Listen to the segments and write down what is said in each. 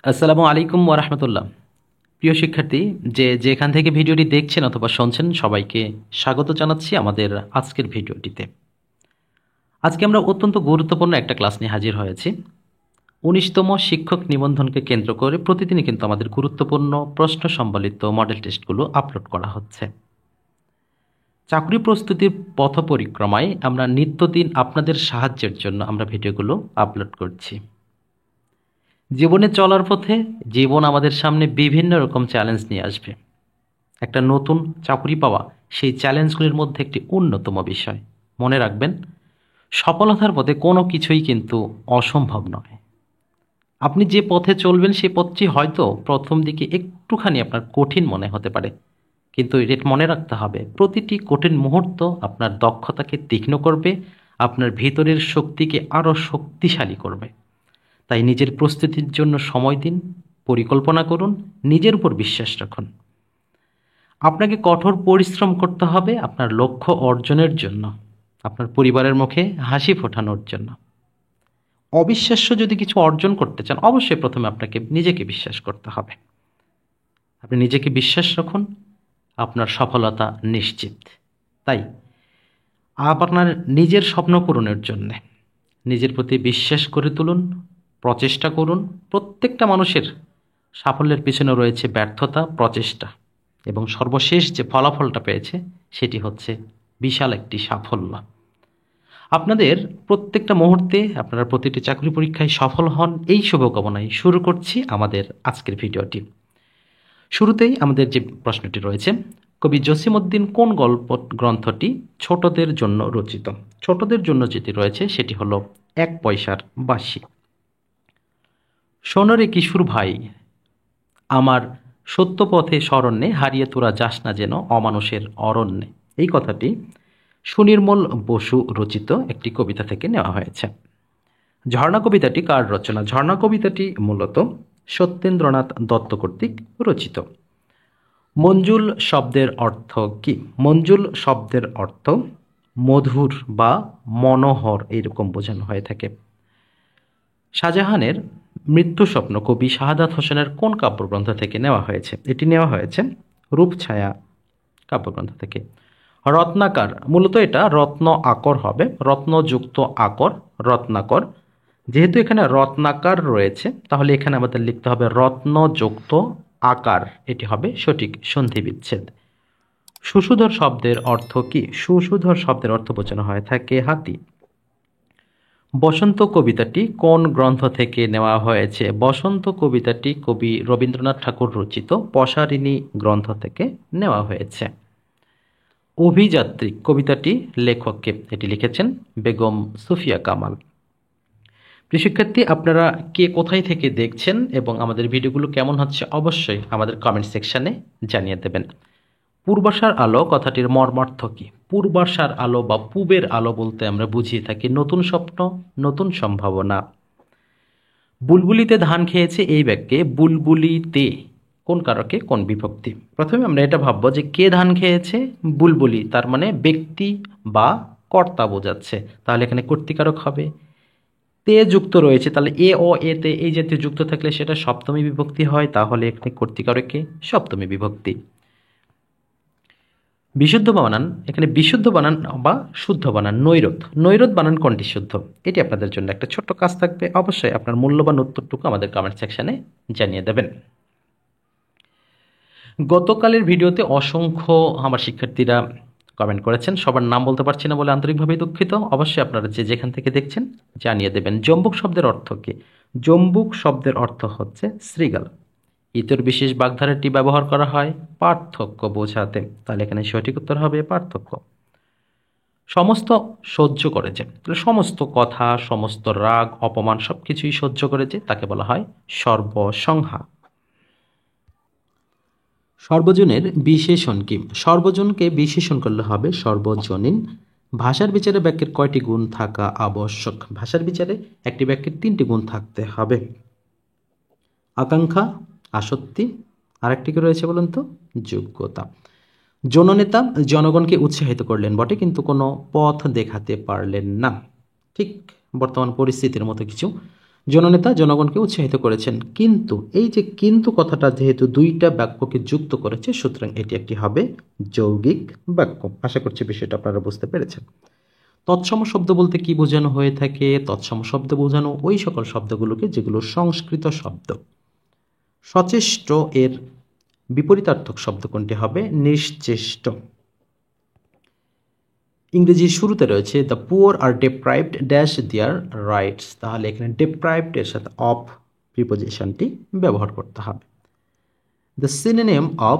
আসসালামু আলাইকুম ওয়া রাহমাতুল্লাহ। প্রিয় শিক্ষার্থী, যেখান থেকে ভিডিওটি দেখছেন অথবা শুনছেন, সবাইকে স্বাগত জানাচ্ছি আমাদের আজকের ভিডিওটিতে। আজকে আমরা অত্যন্ত গুরুত্বপূর্ণ একটা ক্লাস নিয়ে হাজির হয়েছি। ১৯তম শিক্ষক নিবন্ধনকে কেন্দ্র করে প্রতিদিনই কিন্তু আমাদের গুরুত্বপূর্ণ প্রশ্ন সম্বলিত মডেল টেস্টগুলো আপলোড করা হচ্ছে। চাকরি প্রস্তুতির পথ পরিক্রমায় আমরা নিত্যদিন আপনাদের সাহায্যের জন্য আমরা ভিডিওগুলো আপলোড করছি। জীবনে চলার পথে জীবন আমাদের সামনে বিভিন্ন রকম চ্যালেঞ্জ নিয়ে আসবে। একটা নতুন চাকরি পাওয়া সেই চ্যালেঞ্জগুলির মধ্যে একটি অন্যতম বিষয়। মনে রাখবেন, সফলতার পথে কোনো কিছুই কিন্তু অসম্ভব নয়। আপনি যে পথে চলবেন সেই পথটি হয়তো প্রথম দিকে একটুখানি আপনার কঠিন মনে হতে পারে, কিন্তু এটা মনে রাখতে হবে, প্রতিটি কঠিন মুহূর্ত আপনার দক্ষতাকে তীক্ষ্ণ করবে, আপনার ভিতরের শক্তিকে আরও শক্তিশালী করবে। তাই নিজের প্রস্তুতির জন্য সময় দিন, পরিকল্পনা করুন, নিজের উপর বিশ্বাস রাখুন। আপনাকে কঠোর পরিশ্রম করতে হবে আপনার লক্ষ্য অর্জনের জন্য, আপনার পরিবারের মুখে হাসি ফোটানোর জন্য। অবিশ্বাস্য যদি কিছু অর্জন করতে চান, অবশ্যই প্রথমে আপনাকে নিজেকে বিশ্বাস করতে হবে। আপনি নিজেকে বিশ্বাস রাখুন, আপনার সফলতা নিশ্চিত। তাই আপনার নিজের স্বপ্ন পূরণের জন্য নিজের প্রতি বিশ্বাস করে তুলুন, প্রচেষ্টা করুন। প্রত্যেকটা মানুষের সাফল্যের পিছনে রয়েছে ব্যর্থতা, প্রচেষ্টা, এবং সর্বশেষ যে ফলাফলটা পেয়েছে সেটি হচ্ছে বিশাল একটি সাফল্য। আপনাদের প্রত্যেকটা মুহূর্তে আপনারা প্রতিটি চাকরি পরীক্ষায় সফল হন, এই শুভকামনায় শুরু করছি আমাদের আজকের ভিডিওটি। শুরুতেই আমাদের যে প্রশ্নটি রয়েছে, কবি জসিমউদ্দিন কোন গল্প গ্রন্থটি ছোটদের জন্য রচিত? ছোটদের জন্য যেটি রয়েছে সেটি হলো ১ পয়সার বাঁশি। শোনরে কিশোর ভাই, আমার সত্য পথে শরণ্যে, হারিয়ে তোরা যাস না যেন অমানুষের অরণ্যে। এই কথাটি সুনির্মল বসু রচিত একটি কবিতা থেকে নেওয়া হয়েছে। ঝর্ণা কবিতাটি কার রচনা? ঝর্ণা কবিতাটি মূলত সত্যেন্দ্রনাথ দত্ত কর্তৃক রচিত। মঞ্জুল শব্দের অর্থ কি? মঞ্জুল শব্দের অর্থ মধুর বা মনোহর, এইরকম বোঝানো হয়ে থাকে। শাহজাহানের মৃত্যু স্বপ্ন কবি শাহাদাত হোসেনের কোন কাব্যগ্রন্থ থেকে নেওয়া হয়েছে? এটি নেওয়া হয়েছে রূপছায়া কাব্যগ্রন্থ থেকে। রত্নাকার, মূলত এটা রত্ন আকর হবে, রত্নযুক্ত আকর, রত্নাকর। যেহেতু এখানে রত্নাকার রয়েছে, তাহলে এখানে আমাদের লিখতে হবে রত্নযুক্ত আকার, এটি হবে সঠিক সন্ধি বিচ্ছেদ। সুষুধর শব্দের অর্থ কি? সুষুধর শব্দের অর্থ বোঝানো হয়ে থাকে হাতি। বসন্ত কবিতাটি কোন গ্রন্থ থেকে নেওয়া হয়েছে? বসন্ত কবিতাটি কবি রবীন্দ্রনাথ ঠাকুর রচিত পশারিণী গ্রন্থ থেকে নেওয়া হয়েছে। অভিযাত্রী কবিতাটি লেখককে? এটি লিখেছেন বেগম সুফিয়া কামাল। প্রিয় শিক্ষার্থী, আপনারা কে কোথায় থেকে দেখছেন এবং আমাদের ভিডিওগুলো কেমন হচ্ছে অবশ্যই আমাদের কমেন্ট সেকশনে জানিয়ে দেবেন। পূর্বাশার আলো কথাটির মর্মার্থ কি? পূর্বাশার আলো বা পূবের আলো বলতে আমরা বুঝিয়ে থাকি নতুন স্বপ্ন, নতুন সম্ভাবনা। বুলবুলিতে ধান খেয়েছে, এই বাক্যে বুলবুলিতে কোন কারকে, কোন বিভক্তি? প্রথমে আমরা এটা ভাববো যে কে ধান খেয়েছে, বুলবুলি, তার মানে ব্যক্তি বা কর্তা বোঝাচ্ছে, তাহলে এখানে কর্তৃকারক হবে। তে যুক্ত রয়েছে, তাহলে এ ও এতে এই জাতীয় যুক্ত থাকলে সেটা সপ্তমী বিভক্তি হয়, তাহলে এখানে কর্তৃকারকে সপ্তমী বিভক্তি। বিশুদ্ধ বানান, এখানে বিশুদ্ধ বানান বা শুদ্ধ বানান নৈরোধ, নৈরোধ বানান কোনটি শুদ্ধ? এটি আপনাদের জন্য একটা ছোট্ট কাজ থাকবে, অবশ্যই আপনার মূল্যবান উত্তরটুকু আমাদের কমেন্ট সেকশনে জানিয়ে দেবেন। গতকালের ভিডিওতে অসংখ্য আমার শিক্ষার্থীরা কমেন্ট করেছেন, সবার নাম বলতে পারছি না বলে আন্তরিকভাবে দুঃখিত। অবশ্যই আপনারা যেখান থেকে দেখছেন জানিয়ে দেবেন। জম্বুক শব্দের অর্থ কি? জম্বুক শব্দের অর্থ হচ্ছে শৃগাল। ইতর বিশেষ বাগধারাটি ব্যবহার করা হয় পার্থক্য বোঝাতে, তাহলে এখানে সঠিক উত্তর হবে পার্থক্য। সমস্ত সহ্য করেছে, তাহলে সমস্ত কথা, সমস্ত রাগ, অপমান সবকিছুই সহ্য করেছে, তাকে বলা হয় সর্বসংহা। সর্বজনের বিশেষণ কি? সর্বজনকে বিশেষণ করলে হবে সর্বজনীন। ভাষার বিচারে বাক্যের কয়টি গুণ থাকা আবশ্যক? ভাষার বিচারে একটি বাক্যের 3টি গুণ থাকতে হবে। আকাঙ্ক্ষা, আসক্তি, আরেকটি কি রয়েছে বলুন তো? যোগ্যতা। জননেতা জনগণকে উৎসাহিত করলেন বটে, কিন্তু কোনো পথ দেখাতে পারলেন না। ঠিক বর্তমান পরিস্থিতির মতো কিছু। জননেতা জনগণকে উৎসাহিত করেছেন। কিন্তু এই যে কিন্তু কথাটা যেহেতু দুইটা বাক্যকে যুক্ত করেছে, সুতরাং এটি একটি হবে যৌগিক বাক্য। আশা করছি বিষয়টা আপনারা বুঝতে পেরেছেন। তৎসম শব্দ বলতে কি বোঝানো হয়ে থাকে? তৎসম শব্দ বোঝানো ওই সকল শব্দগুলোকে যেগুলো সংস্কৃত শব্দ। সচেষ্ট এর বিপরীতার্থক শব্দ কোনটি হবে? নিশ্চেষ্ট। ইংরেজির শুরুতে রয়েছে the poor are deprived dash their rights, তাহলে এখানে ডেপ্রাইভড এর সাথে অফ প্রিপোজিশনটি ব্যবহার করতে হবে। The synonym of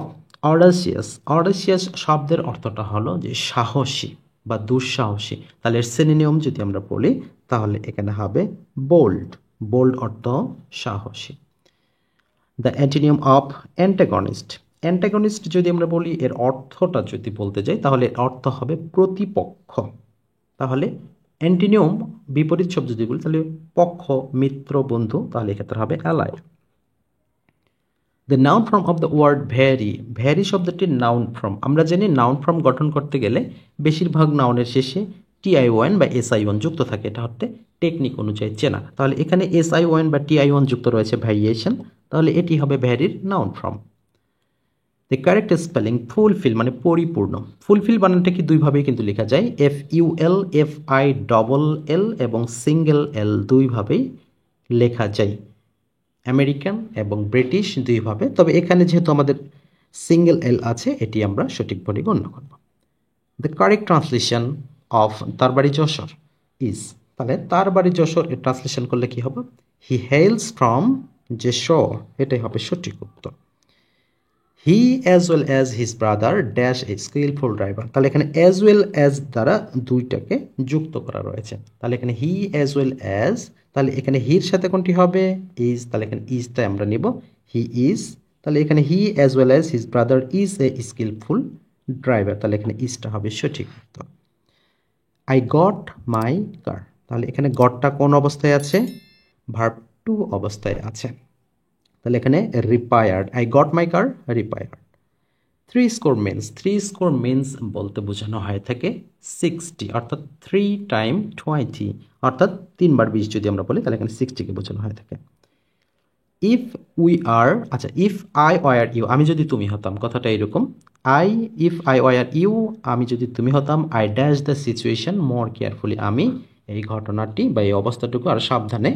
audacious, audacious শব্দের অর্থটা হলো যে সাহসী বা দুঃসাহসী, তাহলে এর সিনোনিম যদি আমরা বলি তাহলে এখানে হবে বোল্ড, বোল্ড অর্থ সাহসী। The antonym of antagonist, antagonist যদি আমরা বলি এর অর্থটা যদি বলতে যাই তাহলে এর অর্থ হবে প্রতিপক্ষ। তাহলে অ্যান্টোনিম বিপরীত শব্দ যদি বলি তাহলে পক্ষ, মিত্র, বন্ধু, তাহলে এক্ষেত্রে হবে ally. The noun form of the word vary, vary শব্দটির নাউন ফর্ম আমরা জানি নাউন ফর্ম গঠন করতে গেলে বেশিরভাগ নাউনের শেষে টিআই1 বা এসআই1 যুক্ত থাকে, এটা হচ্ছে টেকনিক অনুযায়ী চেনা। তাহলে এখানে এসআই1 বা টিআই1 যুক্ত রয়েছে ভ্যারিয়েশন, তাহলে এটি হবে ভ্যারির noun form. The correct spelling fulfil মানে পরিপূর্ণ। ফুলফিল বানানটা কি দুইভাবেই কিন্তু লেখা যায়, FUL এবং সিঙ্গেল এল দুইভাবেই লেখা যায়, আমেরিকান এবং ব্রিটিশ দুইভাবে। তবে এখানে যেহেতু আমাদের সিঙ্গেল এল আছে এটি আমরা সঠিক বলে গণ্য করব। দ্য কারেক্ট ট্রান্সলেশন অফ তার বাড়ি যশোর ইজ, তাহলে তার বাড়ি যশোর এর ট্রান্সলেশন করলে কি হবে? হি হেইলস ফ্রম যশোর, এটাই হবে সঠিক উত্তর। He as well as his brother dash a skilful driver, তাহলে এখানে অ্যাজ ওয়েল অ্যাজ দ্বারা দুইটাকে যুক্ত করা রয়েছে, তাহলে এখানে হি অ্যাজ ওয়েল অ্যাজ, তাহলে এখানে হির সাথে কোনটি হবে? ইজ, তাহলে এখানে ইজটাই আমরা নিব, হি ইজ, তাহলে এখানে he as well as his brother is a skilful driver, তাহলে এখানে ইজটা হবে সঠিক উত্তর। আই গট মাই কার, তাহলে এখানে গটটা কোন অবস্থায় আছে? ভার্ব টু অবস্থায় আছে, তাহলে এখানে repaired, I got my car repaired. Three score means, three score means বলতে বোঝানো হয়ে থাকে 60, অর্থাৎ 3 টাইম 20, অর্থাৎ 3 বার 20 যদি আমরা বলি তাহলে এখানে 60কে বোঝানো হয়ে থাকে। ইফ উই আর, আচ্ছা ইফ আই ওয়ার ইউ, আমি যদি তুমি হতাম, কথাটা এরকম, ইফ আই ওয়ার ইউ, আমি যদি তুমি হতাম, I dash the situation more carefully, আমি এই ঘটনাটি বা এই অবস্থাটুকু আর সাবধানে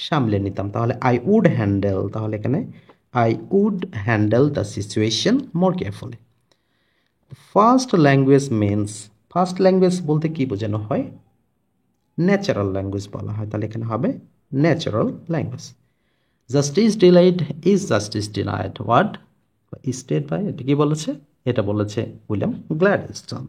সামলে নিতাম, তাহলে আই উড হ্যান্ডেল, তাহলে এখানে I would handle the situation more carefully. First language means, first language বলতে কি বোঝানো হয়? ন্যাচারাল ল্যাঙ্গুয়েজ বলা হয়, তাহলে এখানে হবে natural language. Justice delayed is justice denied, word state by, এটা কি বলেছে? এটা বলেছে William Gladstone.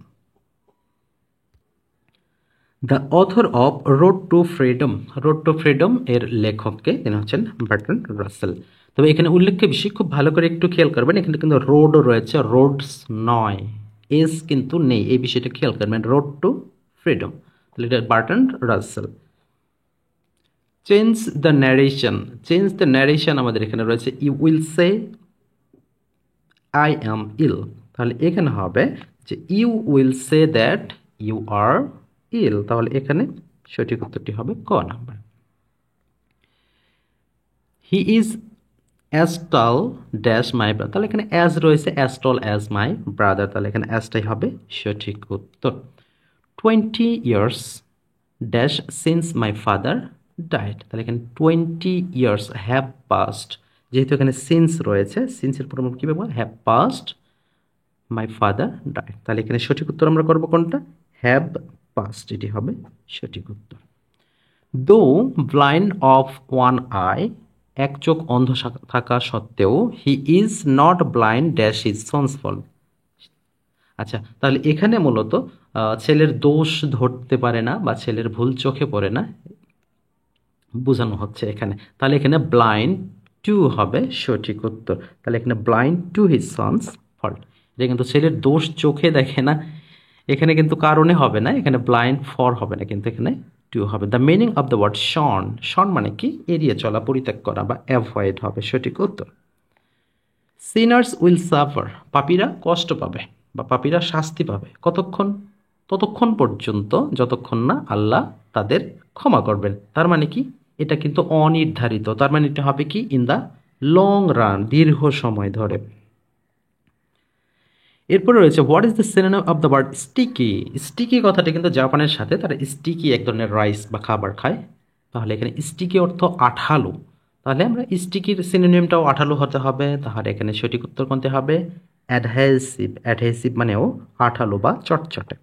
The author of Road to Freedom, Road to Freedom এর লেখককে তিনি হচ্ছেন বার্ট্রান্ড রাসেল। তবে এখানে উল্লেখ্য বিষয় খুব ভালো করে একটু খেয়াল করবেন, এখানে কিন্তু রোডও রয়েছে, রোডস নয়, এস কিন্তু নেই, এই বিষয়টা খেয়াল করবেন, রোড টু ফ্রিডম, তাহলে এটা Bertrand Russell. Change the narration, change the narration আমাদের এখানে রয়েছে you will say I am ill, তাহলে এখানে হবে যে you will say that you are ill, তাহলে এখানে সঠিক উত্তরটি হবে ক number. He is as tall dash my brother, তাহলে এখানে অ্যাজ রয়েছে, as tall as my brother, তাহলে এখানে অ্যাজটাই হবে সঠিক উত্তর। 20 years dash since my father died, তাহলে এখানে 20 ইয়ার্স হ্যাভ পাস্ট, যেহেতু এখানে সিন্স রয়েছে, সিন্সের পরিমাণ কী ব্যবহার? Have passed my father died, তাহলে এখানে সঠিক উত্তর আমরা করবো কোনটা? হ্যাভ পাস্ট, এটি হবে সঠিক উত্তর। দো ব্লাইন্ড অফ ওয়ান আই, এক চোখ অন্ধ থাকা সত্ত্বেও, he is not blind dash is sons fall, আচ্ছা তাহলে এখানে মূলত ছেলের দোষ ধরতে পারে না বা ছেলের ভুল চোখে পড়ে না বোঝানো হচ্ছে এখানে, তাহলে এখানে ব্লাইন্ড টু হবে সঠিক উত্তর, তাহলে এখানে blind to his son's fault, এটা কিন্তু ছেলের দোষ চোখে দেখে না, এখানে কিন্তু কারণে হবে না, এখানে ব্লাইন্ড ফর হবে না, কিন্তু এখানে টু হবে। The meaning of the word shun, shun মানে কি? এড়িয়ে চলা, পরিত্যাগ করা বা অ্যাভয়েড হবে সঠিক উত্তর। সিনার্স উইল সাফার, পাপীরা কষ্ট পাবে বা পাপীরা শাস্তি পাবে, কতক্ষণ? ততক্ষণ পর্যন্ত যতক্ষণ না আল্লাহ তাদের ক্ষমা করবেন, তার মানে কি? এটা কিন্তু অনির্ধারিত, তার মানে এটা হবে কি ইন দ্য লং রান, দীর্ঘ সময় ধরে। এরপরে রয়েছে what is the synonym of the word sticky. Sticky কথাটা কিন্তু জাপানের সাথে, তারা স্টিকি এক ধরনের রাইস বা খাবার খায়, তাহলে এখানে স্টিকি অর্থ আঠালো, তাহলে আমরা স্টিকির সিনোনিমটাও আঠালো হতে হবে, তাহলে এখানে সঠিক উত্তর কোনটি হবে অ্যাডহেসিভ। অ্যাডহেসিভ মানেও আঠালো বা চটচটে।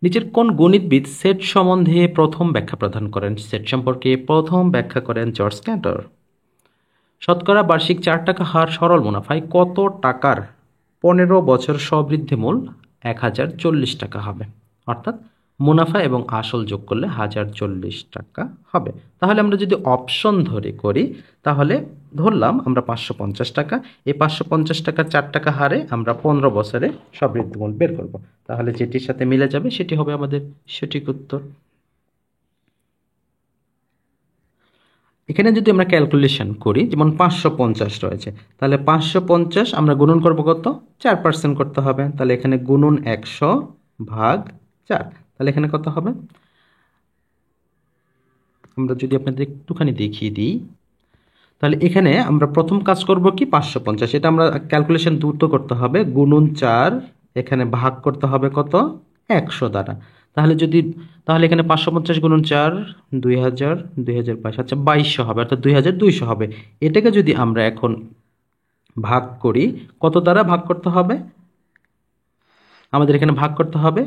নিচের কোন গণিতবিদ সেট সম্বন্ধে প্রথম ব্যাখ্যা প্রদান করেন? সেট সম্পর্কে প্রথম ব্যাখ্যা করেন জর্জ ক্যান্টর। শতকরা বার্ষিক 4 টাকা হার সরল মুনাফায় কত টাকার 15 বছর স্ববৃদ্ধিমূল 1040 টাকা হবে? অর্থাৎ মুনাফা এবং আসল যোগ করলে 1040 টাকা হবে। তাহলে আমরা যদি অপশন ধরে করি, তাহলে ধরলাম আমরা 550 টাকা, এই 550 টাকার 4 টাকা হারে আমরা 15 বছরে স্ববৃদ্ধিমূল বের করব, তাহলে যেটির সাথে মিলে যাবে সেটি হবে আমাদের সঠিক উত্তর। এখানে যদি আমরা ক্যালকুলেশন করি, যেমন 550 রয়েছে, তাহলে 550 আমরা গুণন করব কত? 4% করতে হবে, তাহলে এখানে গুণন 100 ভাগ 4, তাহলে এখানে কত হবে? আমরা যদি আপনাদের একটুখানি দেখিয়ে দিই, তাহলে এখানে আমরা প্রথম কাজ করব কি 550, এটা আমরা ক্যালকুলেশন দ্রুত করতে হবে, গুণন 4 এখানে ভাগ করতে হবে কত? 100 দ্বারা। তাহলে এখানে 550 গুণন 4 2000, 2022, আচ্ছা 2200 হবে, অর্থাৎ 2200 হবে। এটাকে যদি আমরা এখন ভাগ করি, কত দ্বারা ভাগ করতে হবে? আমাদের এখানে ভাগ করতে হবে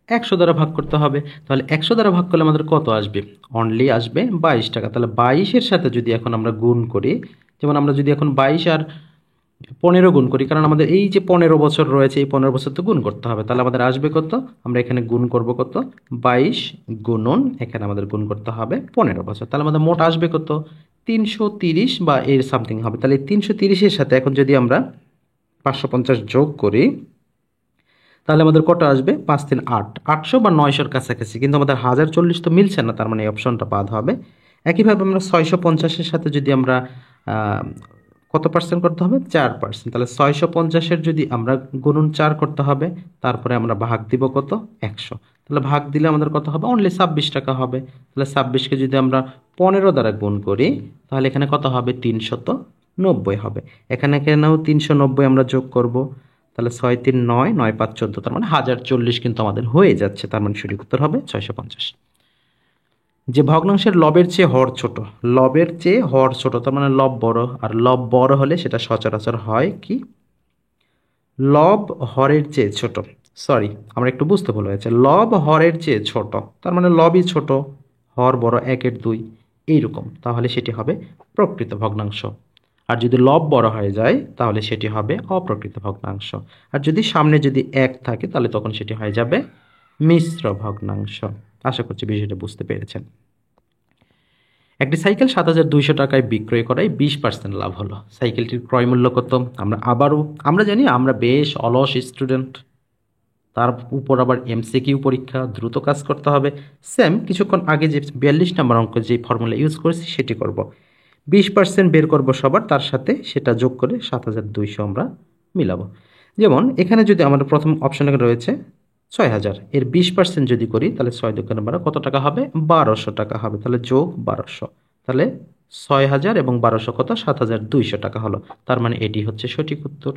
100 দ্বারা ভাগ করতে হবে। তাহলে 100 দ্বারা ভাগ করলে আমাদের কত আসবে? অনলি আসবে 22 টাকা। তাহলে 22-এর সাথে যদি এখন আমরা গুণ করি, যেমন আমরা যদি এখন 22 আর 15 গুণ করি, কারণ আমাদের এই যে 15 বছর রয়েছে, এই 15 বছর তো গুণ করতে হবে, তাহলে আমাদের আসবে কত? আমরা এখানে গুণ করব কত? 22 গুণন এখানে আমাদের গুণ করতে হবে 15 বছর, তাহলে আমাদের মোট আসবে কত? 330 বা এর সামথিং হবে। তাহলে 330-এর সাথে এখন যদি আমরা 550 যোগ করি, তাহলে আমাদের কত আসবে? 5 3 8, 800 বা 900-র কাছাকাছি, কিন্তু আমাদের 1040 তো মিলছে না, তার মানে এই অপশনটা বাদ হবে। একইভাবে আমরা 650-এর সাথে যদি আমরা কত পার্সেন্ট করতে হবে? 4%, তাহলে 650-এর যদি আমরা গুণন 4 করতে হবে, তারপরে আমরা ভাগ দিব কত? 100, তাহলে ভাগ দিলে আমাদের কত হবে? অনলি 26 টাকা হবে। তাহলে 26-কে যদি আমরা 15 দ্বারা গুণ করি, তাহলে এখানে কত হবে? 390 হবে। এখানেও 390 আমরা যোগ করব, তাহলে 6 3 9, 9 5 14, তার মানে 1040 কিন্তু আমাদের হয়ে যাচ্ছে, তার মানে সঠিক উত্তর হবে 650। যে ভগ্নাংশের লবের চেয়ে হর ছোট, লবের চেয়ে হর ছোট, তার মানে লব বড়, আর লব বড় হলে সেটা সচরাচর হয় কি? লব হরের চেয়ে ছোট। সরি, আমরা একটু বুঝতে ভুল হয়েছে, লব হরের চেয়ে ছোট, তার মানে লবই ছোট, হর বড় 1/2 এইরকম, তাহলে সেটি হবে প্রকৃত ভগ্নাংশ। আর যদি লব বড় হয়ে যায়, তাহলে সেটি হবে অপ্রকৃত ভগ্নাংশ। আর যদি সামনে যদি 1 থাকে, তাহলে তখন সেটি হয়ে যাবে মিশ্র ভগ্নাংশ। আশা করছি বিষয়টা বুঝতে পেরেছেন। একটি সাইকেল 7200 টাকায় বিক্রয় করায় 20% লাভ হলো। সাইকেলটির ক্রয় মূল্য কত? আমরা জানি আমরা বেশ অলস স্টুডেন্ট, তার উপর আবার এমসিকিউ পরীক্ষা, দ্রুত কাজ করতে হবে। সেম কিছুক্ষণ আগে যে 42 নম্বর অঙ্ক যে ফর্মুলা ইউজ করেছি সেটি করব। 20% বের করব সবার, তার সাথে সেটা যোগ করে 7200 আমরা মিলাবো। যেমন এখানে যদি আমাদের প্রথম অপশনে রয়েছে 6000, এর 20% যদি করি, তাহলে 6 2 12 কত টাকা হবে? 1200 টাকা হবে। তাহলে যোগ 1200, তাহলে 6000 এবং 1200 কত? 7200 টাকা হলো। তার মানে এটি হচ্ছে সঠিক উত্তর।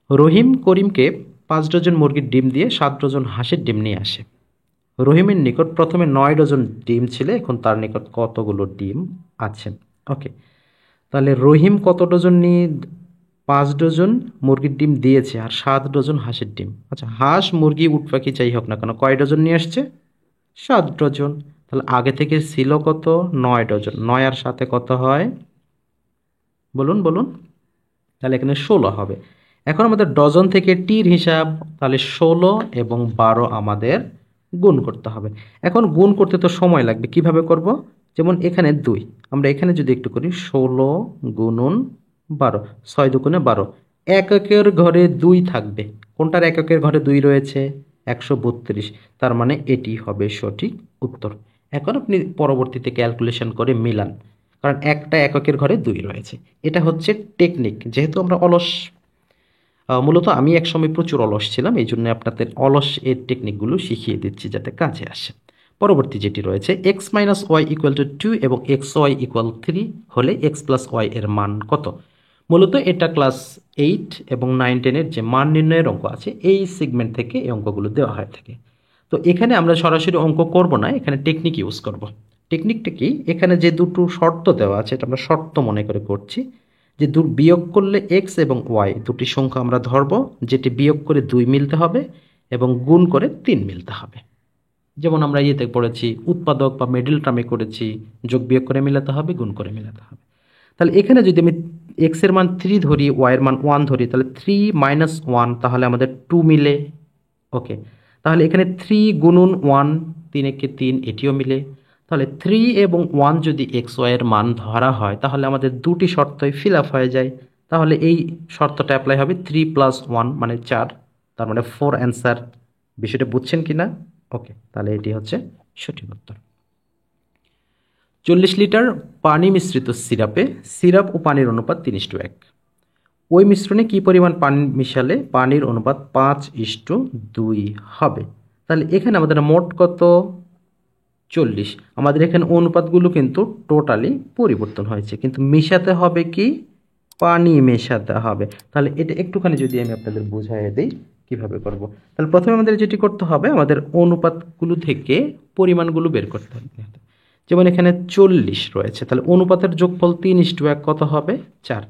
রহিম করিমকে 5 ডজন মুরগির ডিম দিয়ে 7 ডজন হাঁসের ডিম নিয়ে আসে। রহিমের নিকট প্রথমে 9 ডজন ডিম ছিল, এখন তার নিকট কতগুলো ডিম আছে? ওকে, তাহলে রহিম কত ডজন নিয়ে 5 ডজন মুরগির ডিম দিয়েছে আর 7 ডজন হাঁসের ডিম। আচ্ছা, হাঁস মুরগি উট পাখি যাই হোক না কেন, কয় ডজন নিয়ে আসছে? 7 ডজন। তাহলে আগে থেকে ছিল কত? 9 ডজন। 9 আর 7-এ কত হয়? বলুন বলুন। তাহলে এখানে 16 হবে। এখন আমাদের ডজন থেকে টির হিসাব, তাহলে 16 এবং 12 আমাদের গুণ করতে হবে। এখন গুণ করতে তো সময় লাগবে, কিভাবে করব? যেমন এখানে 2, আমরা এখানে যদি একটু করি 16 গুণন 12, 6 দুগুণে 12, এককের ঘরে 2 থাকবে। কোনটার এককের ঘরে 2 রয়েছে? 132, তার মানে এটি হবে সঠিক উত্তর। এখন আপনি পরবর্তীতে ক্যালকুলেশন করে মিলান, কারণ একটা এককের ঘরে 2 রয়েছে। এটা হচ্ছে টেকনিক, যেহেতু আমরা অলস, মূলত আমি একসময় প্রচুর অলস ছিলাম, এই জন্য আপনাদের অলস এর টেকনিকগুলো শিখিয়ে দিচ্ছি যাতে কাজে আসে। পরবর্তী যেটি রয়েছে X minus Y equal to 2 এবং এক্স ওয়াই ইকুয়াল 3 হলে এক্স প্লাস ওয়াই এর মান কত। মূলত এটা ক্লাস 8 এবং 9-10-এর যে মান নির্ণয়ের অঙ্ক আছে এই সেগমেন্ট থেকে এই অঙ্কগুলো দেওয়া হয়ে থাকে। তো এখানে আমরা সরাসরি অঙ্ক করব না, এখানে টেকনিক ইউজ করব। টেকনিকটা কি, এখানে যে দুটো শর্ত দেওয়া আছে এটা আমরা শর্ত মনে করে করছি, যে বিয়োগ করলে এক্স এবং ওয়াই দুটি সংখ্যা আমরা ধরব, যেটি বিয়োগ করে 2 মিলতে হবে এবং গুণ করে 3 মিলতে হবে। যেমন আমরা ইয়েতে পড়েছি উৎপাদক বা মিডল টার্মে করেছি, যোগ বিয়োগ করে মিলাতে হবে, গুণ করে মিলাতে হবে। তাহলে এখানে যদি আমি এক্স এর মান 3 ধরি, ওয়াই এর মান 1 ধরি, তাহলে 3 মাইনাস 1 তাহলে আমাদের 2 মিলে। ওকে, তাহলে এখানে 3 গুণন 1, 3 একে 3, এটিও মিলে। তাহলে 3 এবং 1 যদি এক্স ওয়াই এর মান ধরা হয় তাহলে আমাদের দুটি শর্তই ফিল আপ হয়ে যায়। তাহলে এই শর্তটা অ্যাপ্লাই হবে 3 প্লাস 1 মানে 4, তার মানে 4 অ্যান্সার। বিষয়টা বুঝছেন কি না? ওকে, তাহলে এটি হচ্ছে সঠিক উত্তর। 40 লিটার পানি মিশ্রিত সিরাপে সিরাপ ও পানির অনুপাত 3:1। ওই মিশ্রণে কি পরিমাণ পানি মিশালে পানির অনুপাত 5:2 হবে। তাহলে এখানে আমাদের মোট কত, 40। আমাদের এখানে অনুপাতগুলো কিন্তু টোটালি পরিবর্তন হয়েছে, কিন্তু মেশাতে হবে কি, পানি মেশাতে হবে। তাহলে এটা একটুখানি যদি আমি আপনাদের বুঝাইয়ে দিই কিভাবে করব। তাহলে প্রথমে আমাদের যেটি করতে হবে, আমাদের অনুপাতগুলো থেকে পরিমাণগুলো বের করতে হবে। যেমন এখানে 40 রয়েছে, তাহলে অনুপাতের যোগফল 3:1 কত হবে, 4।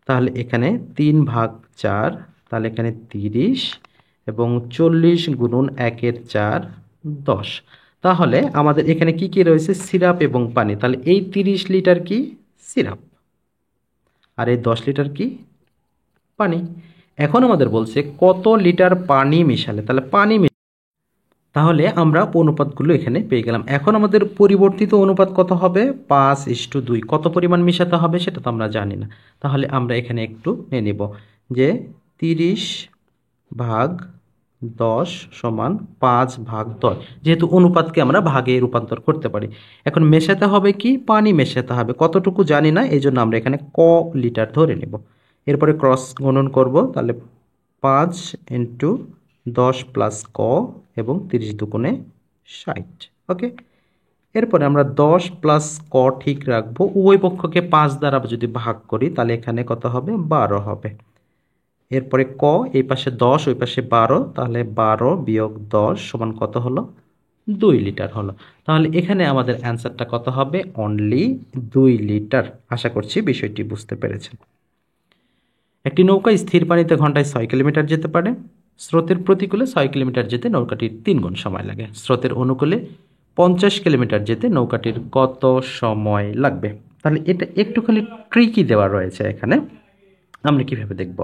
তাহলে এখানে 3/4, তাহলে এখানে 30 এবং 40 গুণন 1/4 10। তাহলে আমাদের এখানে কি কি রয়েছে, সিরাপ এবং পানি। তাহলে এই 30 লিটার কি সিরাপ আর এই 10 লিটার কি পানি। এখন আমাদের বলছে কত লিটার পানি মেশালে, তাহলে পানি তাহলে আমরা অনুপাতগুলো এখানে পেয়ে গেলাম। এখন আমাদের পরিবর্তিত অনুপাত কত হবে, 5:2। কত পরিমাণ মেশাতে হবে সেটা তো আমরা জানি না, তাহলে আমরা এখানে একটু নিয়ে নিব যে 30/10 সমান 5/10, যেহেতু অনুপাতকে আমরা ভাগে রূপান্তর করতে পারি। এখন মেশাতে হবে কি, পানি মেশাতে হবে, কতটুকু জানি না, এই জন্য আমরা এখানে ক লিটার ধরে নেব। এরপরে ক্রস গুণন করব, তাহলে 5 × 10 প্লাস ক এবং 30 দুগুণে 60। ওকে, এরপরে আমরা 10 প্লাস ক ঠিক রাখবো, উভয় পক্ষকে 5 দ্বারা যদি ভাগ করি তাহলে এখানে কত হবে, 12 হবে। এরপরে ক, এই পাশে 10 ওই পাশে 12, তাহলে 12 বিয়োগ 10 সমান কত হলো, 2 লিটার হলো। তাহলে এখানে আমাদের অ্যান্সারটা কত হবে, অনলি 2 লিটার। আশা করছি বিষয়টি বুঝতে পেরেছেন। একটি নৌকা স্থির পানিতে ঘন্টায় 6 কিলোমিটার যেতে পারে। স্রোতের প্রতিকূলে 6 কিলোমিটার যেতে নৌকাটির 3 গুণ সময় লাগে। স্রোতের অনুকূলে 50 কিলোমিটার যেতে নৌকাটির কত সময় লাগবে। তাহলে এটা একটুখানি ট্রিকি দেওয়া রয়েছে এখানে, আমরা কিভাবে দেখব।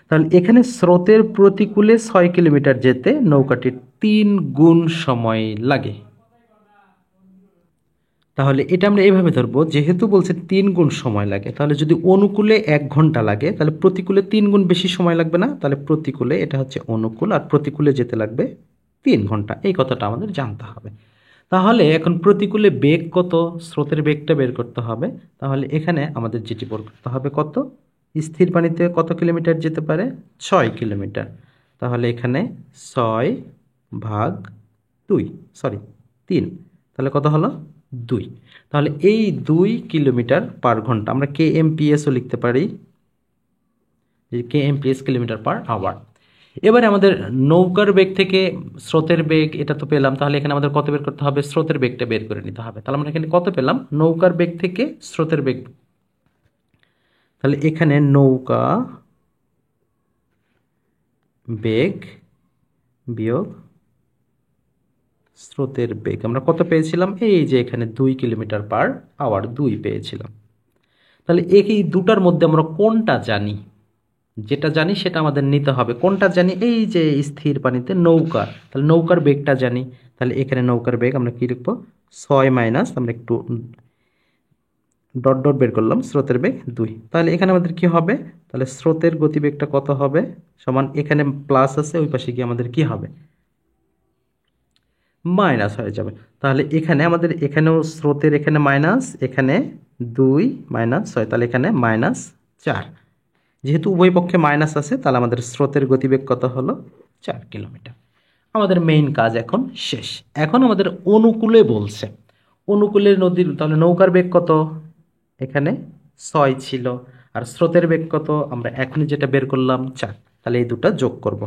তাহলে এখানে স্রোতের প্রতিকূলে 6 কিলোমিটার যেতে নৌকাটির 3 গুণ সময় লাগে। তাহলে এটা আমরা এইভাবে ধরবো, যেহেতু বলছে 3 গুণ সময় লাগে, তাহলে যদি অনুকূলে 1 ঘন্টা লাগে তাহলে প্রতিকূলে 3 গুণ বেশি সময় লাগবে না। তাহলে প্রতিকূলে এটা হচ্ছে অনুকূল, আর প্রতিকূলে যেতে লাগবে 3 ঘন্টা। এই কথাটা আমাদের জানতে হবে। তাহলে এখন প্রতিকূলে বেগ কত, স্রোতের বেগটা বের করতে হবে। তাহলে এখানে আমাদের যেটি বের করতে হবে, কত স্থির পানিতে কত কিলোমিটার যেতে পারে, 6 কিলোমিটার। তাহলে এখানে 6/3, তাহলে কত হলো, 2। তাহলে এই 2 কিলোমিটার পার ঘন্টা আমরা kmpsও লিখতে পারি, kmps কিলোমিটার পার আওয়ার। এবারে আমাদের নৌকার বেগ থেকে স্রোতের বেগ এটা তো পেলাম, তাহলে এখানে আমাদের কত বের করতে হবে, স্রোতের বেগটা বের করে নিতে হবে। তাহলে আমরা এখানে কত পেলাম, নৌকার বেগ থেকে স্রোতের বেগ। তাহলে এখানে নৌকা বেগ বিয়োগ স্রোতের বেগ আমরা কত পেয়েছিলাম, এই যে এখানে 2 কিলোমিটার পার আওয়ার 2 পেয়েছিলাম। তাহলে এই দুটার মধ্যে আমরা কোনটা জানি, যেটা জানি সেটা আমাদের নিতে হবে। কোনটা জানি, এই যে স্থির পানিতে নৌকা, তাহলে নৌকার বেগটা জানি। তাহলে এখানে নৌকার বেগ আমরা কি লিখবো, 6 মাইনাস আমরা একটু ডট ডট বের করলাম, স্রোতের বেগ 2। তাহলে এখানে আমাদের কি হবে, তাহলে স্রোতের গতিবেগটা কত হবে, সমান এখানে প্লাস আছে, ওই পাশে গিয়ে আমাদের কি হবে, মাইনাস হয়ে যাবে। তাহলে এখানে আমাদের এখানেও স্রোতের এখানে মাইনাস, এখানে 2 - 6, তাহলে এখানে -4। যেহেতু উভয় পক্ষে মাইনাস আছে, তাহলে আমাদের স্রোতের গতিবেগ কত হলো? 4 কিলোমিটার। আমাদের মেইন কাজ এখন শেষ। এখন আমাদের অনুকূলে বলছে, অনুকূলের নদীর, তাহলে নৌকার বেগ কত? এখানে 6 ছিল, আর স্রোতের বেগ কত? আমরা এখনই যেটা বের করলাম 4, তাহলে এই দুটো যোগ করব।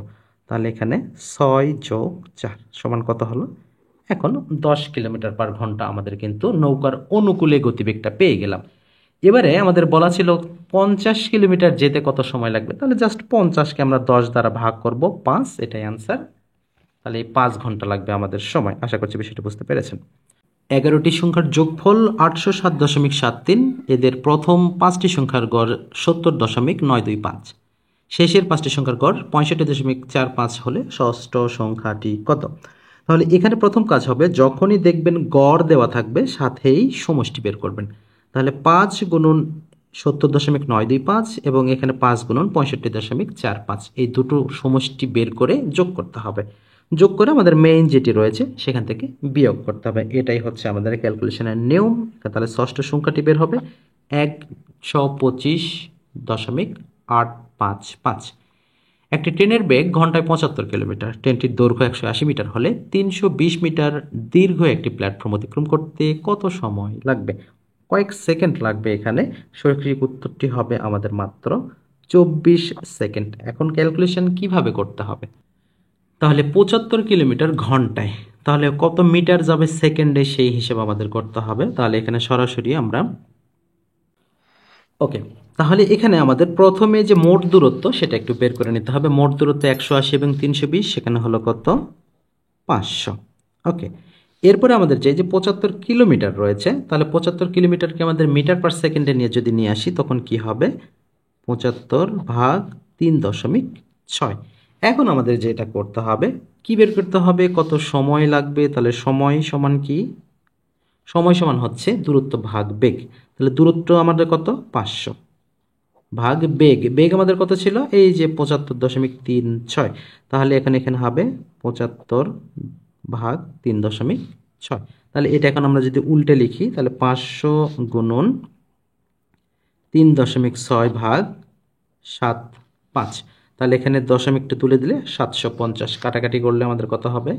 তাহলে এখানে 6 যোগ 4 সমান কত হলো? এখন 10 কিলোমিটার পার ঘন্টা আমাদের কিন্তু নৌকার অনুকূলে গতিবেগটা পেয়ে গেলাম। এবারে আমাদের বলা ছিল 50 কিলোমিটার যেতে কত সময় লাগবে, তাহলে জাস্ট 50কে আমরা 10 দ্বারা ভাগ করব 5, এটাই অ্যান্সার। তাহলে এই 5 ঘন্টা লাগবে আমাদের সময়। আশা করছি বিষয়টা বুঝতে পেরেছেন। 11টি সংখ্যার যোগফল 807.73, এদের প্রথম 5টি সংখ্যার গড় 70.925, শেষের 5টি সংখ্যার গড় 65.45 হলে ষষ্ঠ সংখ্যাটি কত? তাহলে এখানে প্রথম কাজ হবে, যখনই দেখবেন গড় দেওয়া থাকবে সাথেই সমষ্টি বের করবেন। তাহলে 5 গুণন 70.925 এবং এখানে 5 গুণন 65.45, এই দুটো সমষ্টি বের করে যোগ করতে হবে। যোগ করে আমাদের মেইন যেটি রয়েছে সেখান থেকে বিয়োগ করতে হবে। এটাই হচ্ছে আমাদের ক্যালকুলেশনের নিয়ম। তাহলে ষষ্ঠ সংখ্যাটি বের হবে 125.855। একটি ট্রেনের বেগ ঘন্টায় 75 কিলোমিটার, ট্রেনটির দৈর্ঘ্য 180 মিটার হলে 320 মিটার দীর্ঘ একটি প্ল্যাটফর্ম অতিক্রম করতে কত সময় লাগবে? কয়েক সেকেন্ড লাগবে। এখানে সঠিক উত্তরটি হবে আমাদের মাত্র 24 সেকেন্ড। এখন ক্যালকুলেশন কিভাবে করতে হবে? তাহলে 75 কিলোমিটার ঘন্টায়, তাহলে কত মিটার যাবে সেকেন্ডে, সেই হিসেব আমাদের করতে হবে। তাহলে এখানে সরাসরি আমরা ওকে, তাহলে এখানে আমাদের প্রথমে যে মোট দূরত্ব সেটা একটু বের করে নিতে হবে। মোট দূরত্ব 180 এবং 320, সেখানে হলো কত? 500। ওকে, এরপরে আমাদের যে 75 কিলোমিটার রয়েছে, তাহলে 75 কিলোমিটারকে আমাদের মিটার পার সেকেন্ডে নিয়ে আসি, তখন কি হবে? 75 ভাগ 3.6। এখন আমাদের যেটা করতে হবে, কি বের করতে হবে? কত সময় লাগবে? তাহলে সময় সমান কি? সময় সমান হচ্ছে দূরত্ব ভাগ বেগ। তাহলে দূরত্ব আমাদের কত? 500 ভাগ বেগ। বেগ আমাদের কত ছিল? এই যে 75.36। তাহলে এখানে হবে 75 ভাগ 3.6। তাহলে এটা এখন আমরা যদি উল্টে লিখি, তাহলে 500 গুণন 3.6 ভাগ 7.5। তাহলে এখানে দশমিকটা তুলে দিলে 750, কাটাকাটি করলে আমাদের কত হবে?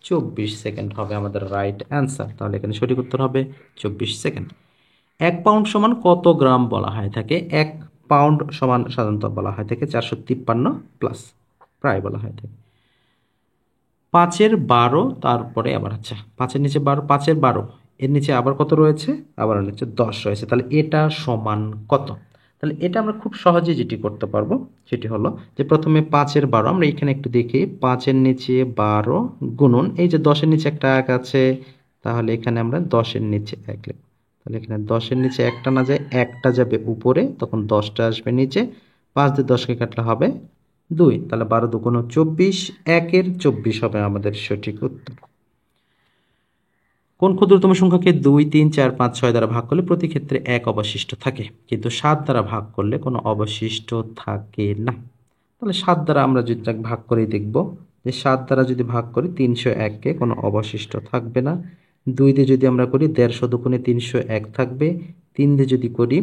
24 সেকেন্ড হবে আমাদের রাইট অ্যান্সার। তাহলে এখানে সঠিক উত্তর হবে 24 সেকেন্ড। 1 পাউন্ড সমান কত গ্রাম বলা হয় থাকে? 1 পাউন্ড সমান সাধারণত বলা হয় থাকে 453 প্লাস, প্রায় বলা হয় থাকে 5-এর 12, তারপরে আবার আচ্ছা 5-এর নিচে 12, 5-এর 12, এর নিচে আবার কত রয়েছে? আবার নিচে 10 রয়েছে। তাহলে এটা সমান কত? তাহলে এটা আমরা খুব সহজে যেটি করতে পারবো সেটি হলো যে প্রথমে 5-এর 12 আমরা এখানে একটু দেখি, 5-এর নিচে 12 গুণন এই যে 10-এর নিচে একটা 1 আছে, তাহলে এখানে আমরা 10-এর নিচে 1 লিখব। তাহলে এখানে 10-এর নিচে একটা না যায়, একটা যাবে উপরে, তখন 10টা আসবে নিচে, 5 দিয়ে 10কে কাটলে হবে 2। তাহলে 12 2 24, 1-এর 24 হবে আমাদের সঠিক উত্তর। কোন ক্ষুদ্রতম সংখ্যাকে 2 3 4 5 6 দ্বারা ভাগ করলে প্রতি ক্ষেত্রে 1 অবশিষ্ট থাকে, কিন্তু 7 দ্বারা ভাগ করলে কোনো অবশিষ্ট থাকে না? তাহলে 7 দ্বারা আমরা যদি ভাগ করেই দেখব যে 7 দ্বারা যদি ভাগ করি 301কে কোনো অবশিষ্ট থাকবে না। 2 দিয়ে যদি আমরা করি 150 দুগুণে 301 থাকবে। 3 দিয়ে যদি করি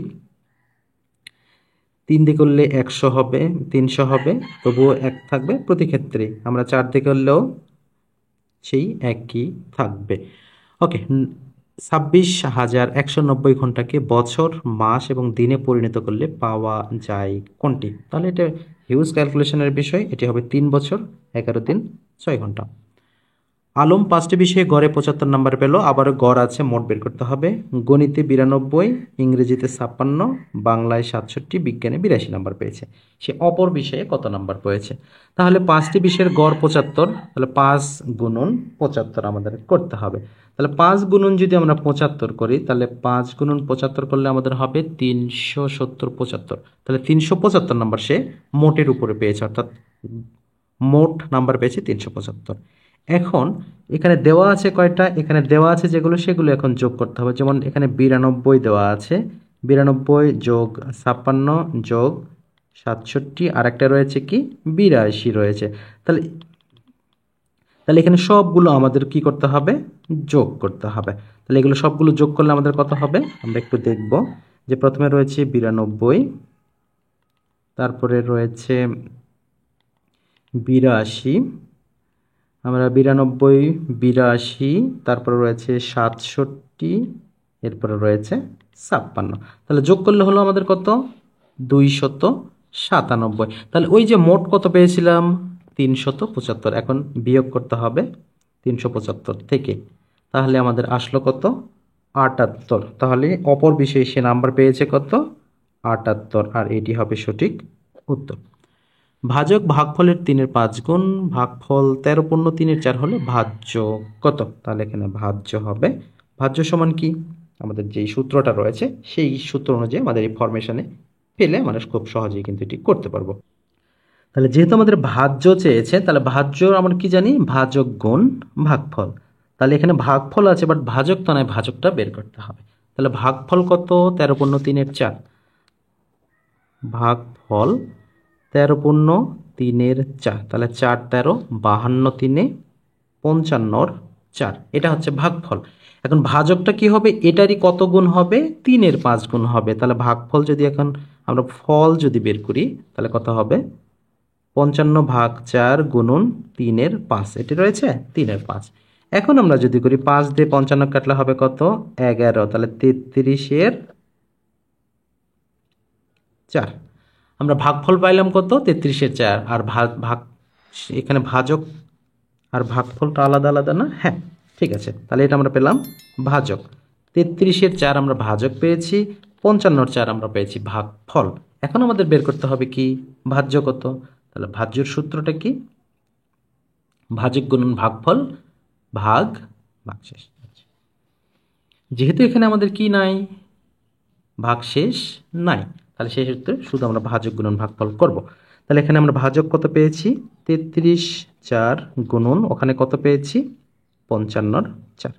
3 দিয়ে করলে 100 হবে, 300 হবে, তবুও 1 থাকবে প্রতি ক্ষেত্রে। আমরা 4 দিয়ে করলেও সেই একই থাকবে। ওকে, 26,190 ঘন্টাকে বছর, মাস এবং দিনে পরিণত করলে পাওয়া যায় কোনটি? তাহলে এটা হিউজ ক্যালকুলেশনের বিষয়। এটি হবে 3 বছর 11 দিন 6 ঘন্টা। আলম 5টি বিষয়ে গড়ে 75 নাম্বার পেল, আবারও গড় আছে, মোট বের করতে হবে। গণিতে 92, ইংরেজিতে 56, বাংলায় 67, বিজ্ঞানে 82 নাম্বার পেয়েছে। সে অপর বিষয়ে কত নাম্বার পেয়েছে? তাহলে 5টি বিষয়ের গড় 75, তাহলে 5 গুণন 75 আমাদের করতে হবে। তাহলে 5 গুণন যদি আমরা 75 করি, তাহলে 5 গুণন 75 করলে আমাদের হবে 370 75। তাহলে 375 নাম্বার সে মোটের উপরে পেয়েছে, অর্থাৎ মোট নাম্বার পেয়েছে 375। এখন এখানে দেওয়া আছে কয়টা? এখানে দেওয়া আছে যেগুলো সেগুলো এখন যোগ করতে হবে। যেমন এখানে 92 দেওয়া আছে, 92 যোগ 56 যোগ 67, আর একটা রয়েছে কি 82 রয়েছে। তাহলে তাহলে এখানে সবগুলো আমাদের কি করতে হবে? যোগ করতে হবে। তাহলে এগুলো সবগুলো যোগ করলে আমাদের কত হবে আমরা একটু দেখব। যে প্রথমে রয়েছে 92 তারপরে রয়েছে 82, আমরা 92, 82, তারপরে রয়েছে 67, এরপরে রয়েছে 56। তাহলে যোগ করলে হলো আমাদের কত? 297। তাহলে ওই যে মোট কত পেয়েছিলাম? 375। এখন বিয়োগ করতে হবে 375 থেকে, তাহলে আমাদের আসলো কত? 78। তাহলে অপর বিষয়ে সে নাম্বার পেয়েছে কত? 78, আর এটি হবে সঠিক উত্তর। ভাজক ভাগফলের 3/5 গুণ ভাগফল 13/3/4 হলে ভাজ্য কত? তাহলে এখানে ভাজ্য হবে, ভাজ্য সমান কি? আমাদের যেই সূত্রটা রয়েছে সেই সূত্র অনুযায়ী আমাদের এই ফরমেশনে পেলে আমরা খুব সহজেই কিন্তু এটি করতে পারবো। তাহলে যেহেতু আমাদের ভাজ্য চেয়েছে, তাহলে ভাজ্য আমরা কি জানি? ভাজক গুণ ভাগফল। তাহলে এখানে ভাগফল আছে, বাট ভাজক তো নয়, ভাজকটা বের করতে হবে। তাহলে ভাগফল কত? 13/3/4। ভাগফল 13/3/4, তাহলে 4 13, 52 3 55 এটা হচ্ছে ভাগফল। এখন ভাজকটা কি হবে? এটারই কত গুণ হবে? 3/5 গুণ হবে। তাহলে ভাগফল যদি এখন আমরা ফল যদি বের করি, তাহলে কত হবে? 55/4 গুণন 3/5, এটি রয়েছে 3/5। এখন আমরা যদি করি 5 দিয়ে 55 কাটলে হবে কত? 11। তাহলে 33/4। আমরা ভাগফল পাইলাম কত? 33/4। আর ভাগ এখানে ভাজক আর ভাগফলটা আলাদা আলাদা না? হ্যাঁ, ঠিক আছে। তাহলে এটা আমরা পেলাম ভাজক। 33/4 আমরা ভাজক পেয়েছি, 55/4 আমরা পেয়েছি ভাগফল। এখন আমাদের বের করতে হবে কি? ভাজ্য কত? তাহলে ভাজ্যর সূত্রটা কি? ভাজক গুণন ভাগফল ভাগ ভাগশেষ। যেহেতু এখানে আমাদের কি নাই? ভাগশেষ নাই, তাহলে সেই সূত্রে শুধু আমরা ভাজক গুণন ভাগফল করব। তাহলে এখানে আমরা ভাজক কত পেয়েছি? 33/4 গুণন ওখানে কত পেয়েছি? 55/4।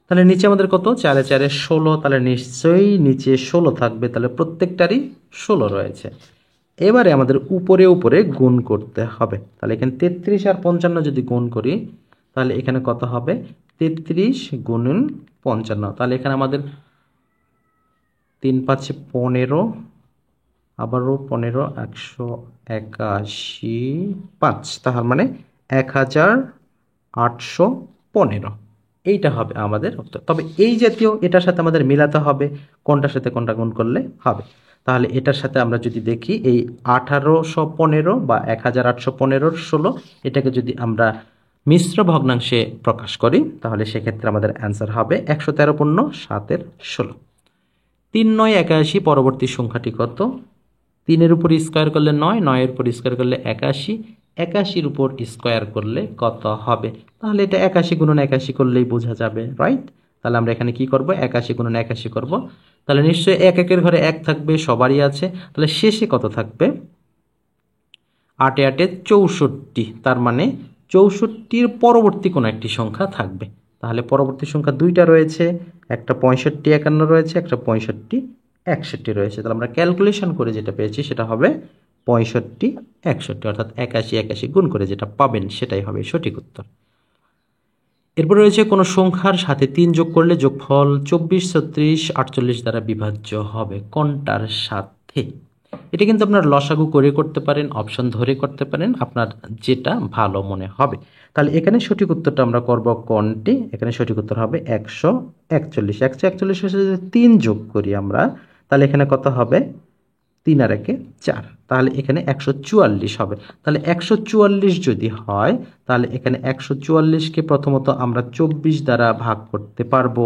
তাহলে নিচে আমাদের কত? 4 4 16। তাহলে নিশ্চয়ই নিচে 16 থাকবে, তাহলে প্রত্যেকটারই 16 রয়েছে। এবারে আমাদের উপরে উপরে গুণ করতে হবে। তাহলে এখানে 33 আর 55 যদি গুণ করি, তাহলে এখানে কত হবে? 33 গুণন 55। তাহলে এখানে আমাদের 3 5 15, আবারও 15, 181, 5, তার মানে 1815। এইটা হবে আমাদের উত্তর। তবে এই জাতীয় এটার সাথে আমাদের মিলাতে হবে কোনটার সাথে কোনটা গুণ করলে হবে। তাহলে এটার সাথে আমরা যদি দেখি, এই 1815 বা 1815 16, এটাকে যদি আমরা মিশ্র ভগ্নাংশে প্রকাশ করি, তাহলে সেক্ষেত্রে আমাদের অ্যান্সার হবে 113/7/16। 3 9 81, পরবর্তী সংখ্যাটি কত? 3-এর উপর স্কোয়ার করলে 9, 9-এর উপর স্কোয়ার করলে 81, 81-র উপর স্কোয়ার করলে কত হবে? তাহলে এটা 81 গুণন 81 করলেই বোঝা যাবে, রাইট? তাহলে আমরা এখানে কি করব? 81 গুণন 81 করব। তাহলে নিশ্চয়ই 1 1-এর ঘরে 1 থাকবে, সবারই আছে। তাহলে শেষে কত থাকবে? 8 8 64, তার মানে 64-র পরবর্তী কোনো একটি সংখ্যা থাকবে। তাহলে পরবর্তী সংখ্যা দুইটা রয়েছে, একটা 65 51 রয়েছে, একটা 65 61 রয়েছে। তাহলে আমরা ক্যালকুলেশন করে যেটা পেয়েছি সেটা হবে 65 61, অর্থাৎ 81 81 গুণ করে যেটা পাবেন সেটাই হবে সঠিক উত্তর। এরপর রয়েছে কোনো সংখ্যার সাথে 3 যোগ করলে যোগফল 24 36 48 দ্বারা বিভাজ্য হবে, কোনটার সাথে? এটা কিন্তু আপনার লসাগু করে করতে পারেন, অপশন ধরে করতে পারেন, আপনার যেটা ভালো মনে হবে। তাহলে এখানে সঠিক উত্তরটা আমরা করব কোনটি? এখানে সঠিক উত্তর হবে 141। 141 এর সাথে 3 যোগ করি আমরা, তাহলে এখানে কত হবে? 3 আর 1 4, তাহলে এখানে 144 হবে। তাহলে 144 যদি হয়, তাহলে এখানে 144-কে প্রথমত আমরা 24 দ্বারা ভাগ করতে পারবো,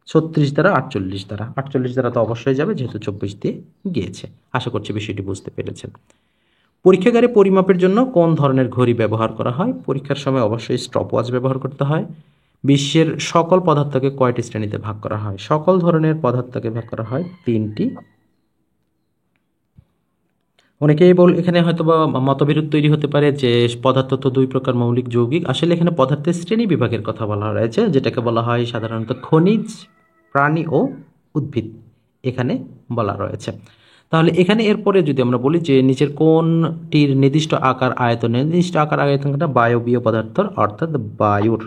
36 দ্বারা, 48 দ্বারা। 48 দ্বারা তো অবশ্যই যাবে, যেহেতু 24 দিয়ে গিয়েছে। আশা করছি বিষয়টি বুঝতে পেরেছেন। পরীক্ষাগারে পরিমাপের জন্য কোন ধরনের ঘড়ি ব্যবহার করা হয়? পরীক্ষার সময় অবশ্যই স্টপওয়াচ ব্যবহার করতে হয়। বিশ্বের সকল পদার্থকে কয়টি শ্রেণীতে ভাগ করা হয়? সকল ধরনের পদার্থকে ভাগ করা হয় 3টি। অনেকেই এখানে হয়তো বা মতবিরোধ তৈরি হতে পারে যে পদার্থ তো 2 প্রকার, মৌলিক যৌগিক। আসলে এখানে পদার্থের শ্রেণী বিভাগের কথা বলা রয়েছে, যেটাকে বলা হয় সাধারণত খনিজ, প্রাণী ও উদ্ভিদ, এখানে বলা রয়েছে। তাহলে এখানে এরপরে যদি আমরা বলি যে নিচের কোনটির নির্দিষ্ট আকার আয়তন, নির্দিষ্ট আকার আয়তনটা বায়বীয় পদার্থ, অর্থাৎ বায়ুর।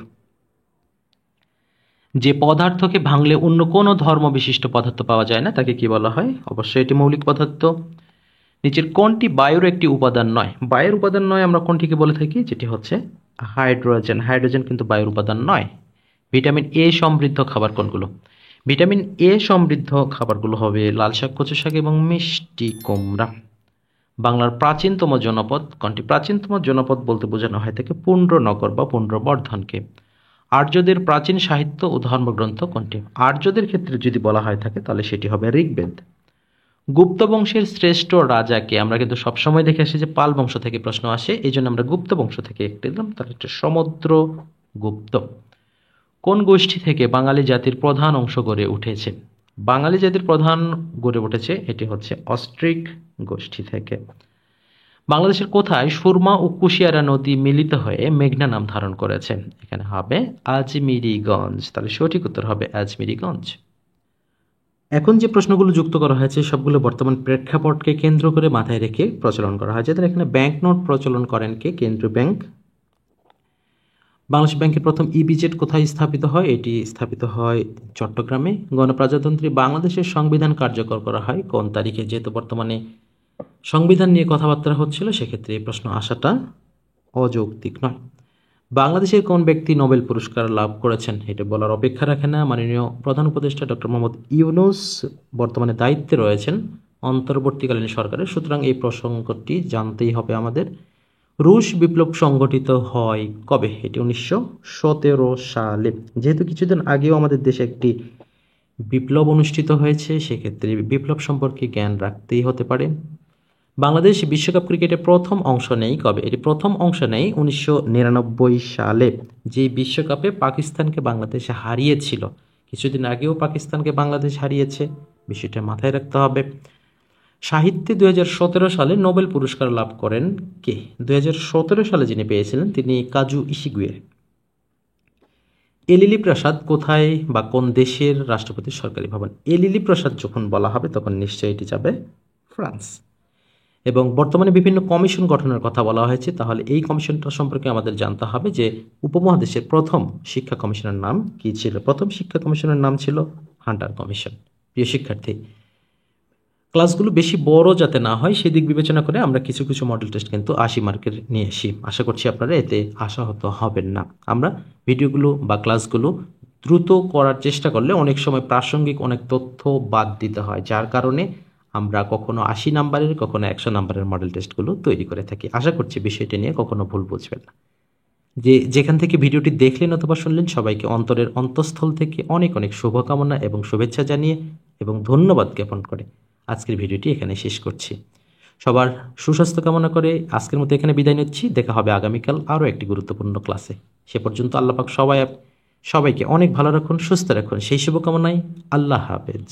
যে পদার্থকে ভাঙলে অন্য কোনো ধর্ম বিশিষ্ট পদার্থ পাওয়া যায় না তাকে কি বলা হয়? অবশ্যই এটি মৌলিক পদার্থ। নিচের কোনটি বায়ুর একটি উপাদান নয়? বায়ুর উপাদান নয় আমরা কোনটিকে বলে থাকি? যেটি হচ্ছে হাইড্রোজেন। হাইড্রোজেন কিন্তু বায়ুর উপাদান নয়। ভিটামিন এ সমৃদ্ধ খাবার কোনগুলো? ভিটামিন এ সমৃদ্ধ খাবারগুলো হবে লাল শাক, কচু শাক এবং মিষ্টি কুমড়া। বাংলার প্রাচীনতম জনপদ কোনটি? প্রাচীনতম জনপদ বলতে বোঝানো হয় থাকে পুণ্ড্রনগর বা পুণ্ড্রবর্ধনকে। আর্যদের প্রাচীন সাহিত্য ও ধর্মগ্রন্থ কোনটি? আর্যদের ক্ষেত্রে যদি বলা হয় থাকে তাহলে সেটি হবে ঋগ্বেদ। গুপ্ত বংশের শ্রেষ্ঠ রাজাকে? আমরা কিন্তু সবসময় দেখে আসি যে পাল বংশ থেকে প্রশ্ন আসে, এই জন্য আমরা গুপ্ত বংশ থেকে একটি দিলাম, তার হচ্ছে সমুদ্র গুপ্ত। কোন গোষ্ঠী থেকে বাঙালি জাতির প্রধান অংশ গড়ে উঠেছে? বাঙালি জাতির প্রধান গড়ে উঠেছে এটি হচ্ছে অস্ট্রিক গোষ্ঠী থেকে। বাংলাদেশের কোথায় সুরমা ও কুশিয়ারা নদী মিলিত হয়ে মেঘনা নাম ধারণ করেছে? এখানে হবে আজমিরিগঞ্জ। তাহলে সঠিক উত্তর হবে আজমিরিগঞ্জ। এখন যে প্রশ্নগুলো যুক্ত করা হয়েছে সবগুলো বর্তমান প্রেক্ষাপটকে কেন্দ্র করে মাথায় রেখে প্রচলন করা হয়েছে। তাহলে এখানে ব্যাংক নোট প্রচলন করেন কে? কেন্দ্রীয় ব্যাংক। বাংলাদেশ ব্যাংকের প্রথম ইপিজেড কোথায় স্থাপিত হয়? এটি স্থাপিত হয় চট্টগ্রামে। গণপ্রজাতন্ত্রী বাংলাদেশের সংবিধান কার্যকর করা হয় কোন তারিখে? যেহেতু বর্তমানে সংবিধান নিয়ে কথাবার্তা হচ্ছিল সেক্ষেত্রে এই প্রশ্ন আসাটা অযৌক্তিক নয়। বাংলাদেশের কোন ব্যক্তি নোবেল পুরস্কার লাভ করেছেন? এটা বলার অপেক্ষা রাখে না। মাননীয় প্রধান উপদেষ্টা ডক্টর মোহাম্মদ ইউনূস বর্তমানে দায়িত্বে রয়েছেন অন্তর্বর্তীকালীন সরকারের, সুতরাং এই প্রসঙ্গটি জানতেই হবে আমাদের। রুশ বিপ্লব সংগঠিত হয় কবে? এটি 1917 সালে। যেহেতু কিছুদিন আগেও আমাদের দেশে একটি বিপ্লব অনুষ্ঠিত হয়েছে সেক্ষেত্রে বিপ্লব সম্পর্কে জ্ঞান রাখতেই হতে পারে। বাংলাদেশ বিশ্বকাপ ক্রিকেটে প্রথম অংশ নেয় কবে? এটি প্রথম অংশ নেয় 1999 সালে, যে বিশ্বকাপে পাকিস্তানকে বাংলাদেশ হারিয়েছিল। কিছুদিন আগেও পাকিস্তানকে বাংলাদেশ হারিয়েছে, বিষয়টা মাথায় রাখতে হবে। সাহিত্যে 2017 সালে নোবেল পুরস্কার লাভ করেন কে? 2017 সালে যিনি পেয়েছিলেন তিনি কাজু ইশিগুয়ে। এলিলি প্রাসাদ কোথায় বা কোন দেশের রাষ্ট্রপতির সরকারি ভবন? এলিলি প্রাসাদ যখন বলা হবে তখন নিশ্চয়ই এটি যাবে ফ্রান্স। এবং বর্তমানে বিভিন্ন কমিশন গঠনের কথা বলা হয়েছে, তাহলে এই কমিশনটা সম্পর্কে আমাদের জানতে হবে যে উপমহাদেশের প্রথম শিক্ষা কমিশনের নাম কি ছিল? প্রথম শিক্ষা কমিশনের নাম ছিল হান্টার কমিশন। প্রিয় শিক্ষার্থী, ক্লাসগুলো বেশি বড় যাতে না হয় সেদিক বিবেচনা করে আমরা কিছু কিছু মডেল টেস্ট কিন্তু 80 মার্কের নিয়ে আসি। আশা করছি আপনারা এতে আশাহত হবেন না। আমরা ভিডিওগুলো বা ক্লাসগুলো দ্রুত করার চেষ্টা করলে অনেক সময় প্রাসঙ্গিক অনেক তথ্য বাদ দিতে হয়, যার কারণে আমরা কখনো 80 নাম্বারের কখনো 100 নাম্বারের মডেল টেস্টগুলো তৈরি করে থাকি। আশা করছি বিষয়টি নিয়ে কখনো ভুল বুঝবেন না। যেখান থেকে ভিডিওটি দেখলেন অথবা শুনলেন সবাইকে অন্তরের অন্তঃস্থল থেকে অনেক অনেক শুভকামনা এবং শুভেচ্ছা জানিয়ে এবং ধন্যবাদ জ্ঞাপন করে আজকের ভিডিওটি এখানে শেষ করছি। সবার সুস্বাস্থ্য কামনা করে আজকের মতো এখানে বিদায় নিচ্ছি। দেখা হবে আগামীকাল আরও একটি গুরুত্বপূর্ণ ক্লাসে। সে পর্যন্ত আল্লাহ পাক সবাইকে অনেক ভালো রাখুন, সুস্থ রাখুন, সেই শুভকামনায় আল্লাহ হাফেজ।